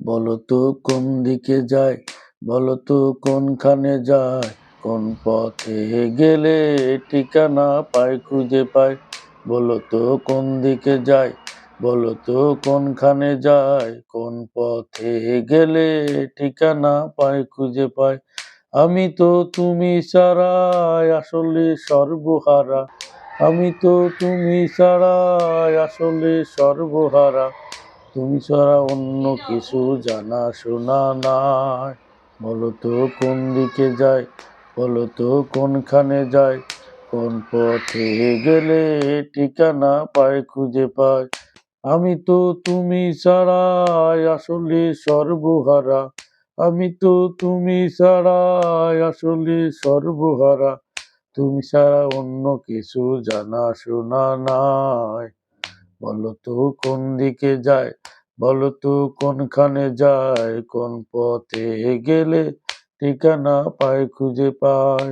বলো তো কোন দিকে যায়, বলো তো কোনখানে যায়, কোন পথে গেলে ঠিকানা পায় খুঁজে পায়। বলো তো কোন দিকে যায়, বলো তো কোনখানে যায়, কোন পথে গেলে ঠিকানা পায় খুঁজে পায়। আমি তো তুমি ছাড়া আসলে সর্বহারা, আমি তো তুমি ছাড়া আসলে সর্বহারা। তুমি ছাড়া অন্য কিছু জানা শোনা নাই। বলো তো কোন দিকে যায়, বলো তো কোনখানে যায়, কোন পথে গেলে ঠিকানা পায় খুঁজে পায়। আমি তো তুমি ছাড়া আসলে সর্বহারা, আমি তো তুমি ছাড়া আসলে সর্বহারা। তুমি ছাড়া অন্য কিছু জানা শোনা নাই। বলো তো কোন দিকে যায়, বলো তো কোনখানে যায়, কোন পথে গেলে ঠিকানা পায় খুঁজে পায়।